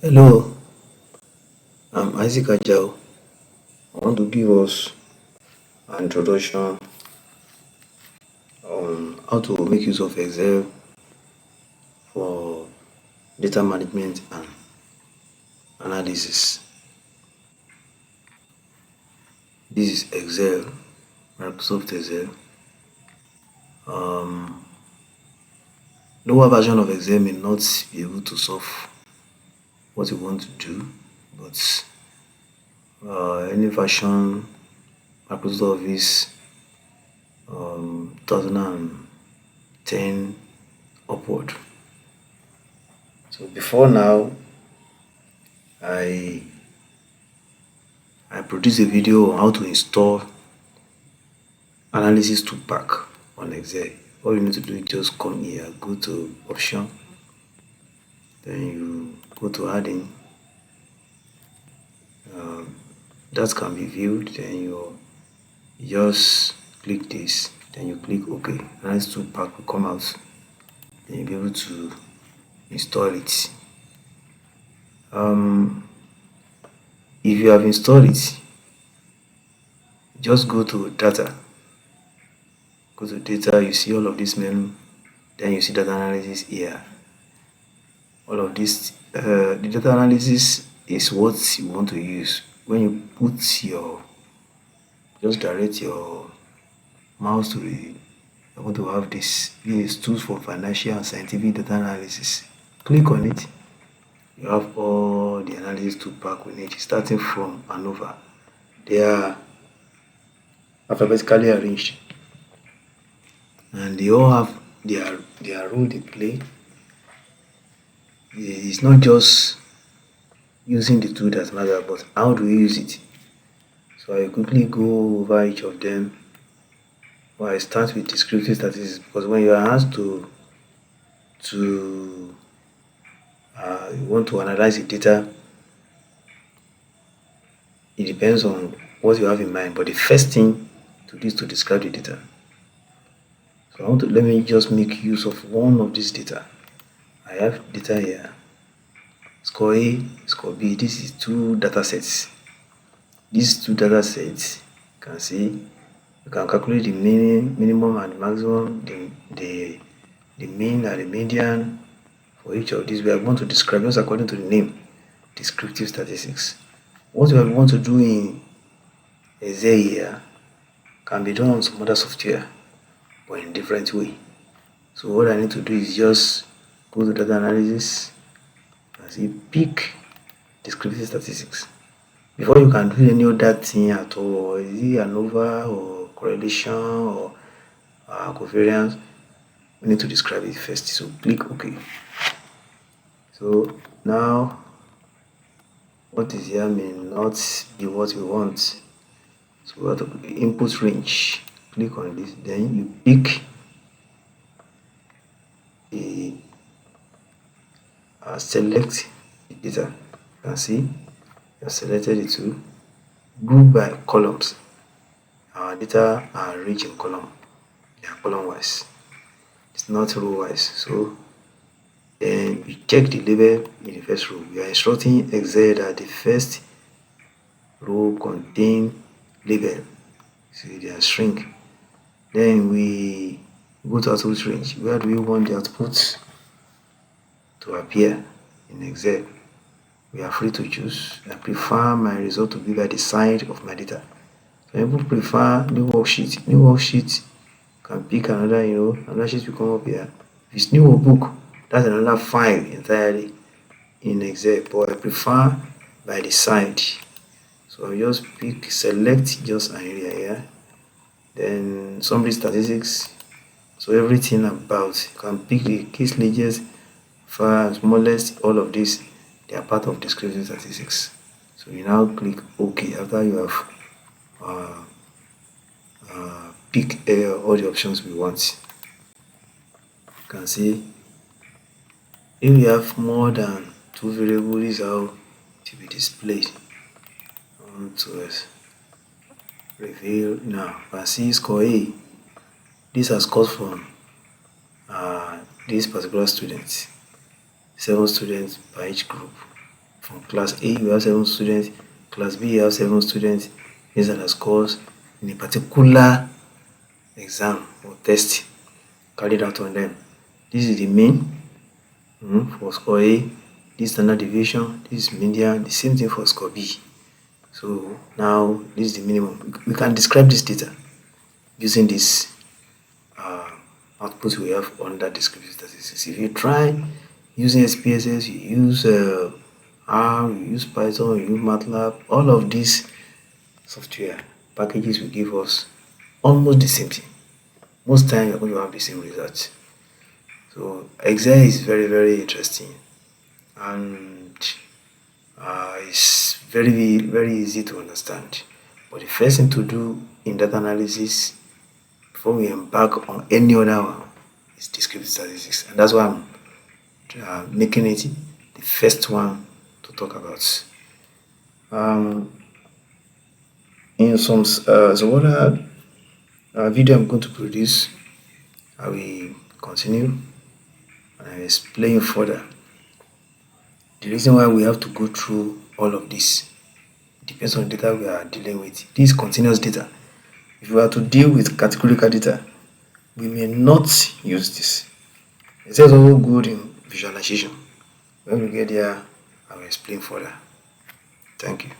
Hello, I'm Isaac Ajao. I want to give us an introduction on how to make use of Excel for data management and analysis. This is Excel, Microsoft Excel. Lower version of Excel may not be able to solve what you want to do, but any version, Microsoft Office 2010 upward. So before now, I produced a video on how to install analysis to pack on Excel. All you need to do is just come here, go to option, then you go to adding. That can be viewed, then you just click this, then you click OK. Analysis to pack will come out, then you'll be able to install it. If you have installed it, just go to data. Go to data, you see all of this menu, then you see data analysis here. All of this, the data analysis is what you want to use. When you put just direct your mouse to the, I want to have this is tools for financial and scientific data analysis. Click on it. You have all the analysis to pack with it, starting from and over. They are alphabetically arranged, and they all have their role they play. It's not just using the tool that matters, but how do we use it? So I quickly go over each of them. Well, I start with descriptive statistics, because when you are asked to you want to analyze the data, it depends on what you have in mind, but the first thing to do is to describe the data. So let me just make use of one of these data. I have data here, score A, score B. This is two data sets. These two data sets, you can see, you can calculate the minimum and the maximum, the mean and the median for each of these. We are going to describe just according to the name, descriptive statistics. What we want to do in Excel here can be done on some other software, but in a different way. So what I need to do is just go to data analysis and see pick descriptive statistics. Before you can do any other thing at all, is it ANOVA or correlation or covariance, we need to describe it first. So click OK. So now what is here may not be what we want. So we have to input range. Click on this, then you pick the select the data. You can see you have selected the two. Group by columns. Our data are arranged in column. They are column wise. It's not row wise. So then you check the label in the first row. We are instructing Excel that the first row contain label. See, they are string. Then we go to output range. Where do we want the output to appear in Excel? We are free to choose. I prefer my result to be by the side of my data. Some people prefer new worksheet. New worksheet can pick another, another sheet will come up here. If it's new workbook, that's another file entirely in Excel, but I prefer by the side. So I just pick, select just an area here. Then summary statistics. So everything about, you can pick the case ledgers, far smallest, all of this, they are part of descriptive statistics. So you now click OK after you have pick all the options we want. You can see if we have more than two variables, this is how it will be displayed. To reveal now. You can see score A. This has scores from this particular student. 7 students by each group. From class A, you have 7 students. Class B, you have 7 students. These are the scores in a particular exam or test carried out on them. This is the mean for score A. This standard deviation. This is median. The same thing for score B. So now this is the minimum. We can describe this data using this output we have under descriptive statistics. If you try using SPSS, you use R, you use Python, you use MATLAB, all of these software packages will give us almost the same thing. Most times you're going to have the same results. So Excel is very, very interesting, and it's very, very easy to understand. But the first thing to do in data analysis before we embark on any other one is descriptive statistics, and that's why I'm making it the first one to talk about. In some other video I'm going to produce, I will continue and I will explain further the reason why we have to go through all of this. It depends on the data we are dealing with. This is continuous data. If we are to deal with categorical data, we may not use this. It's also good in visualization. When we get there, I will explain further. Thank you.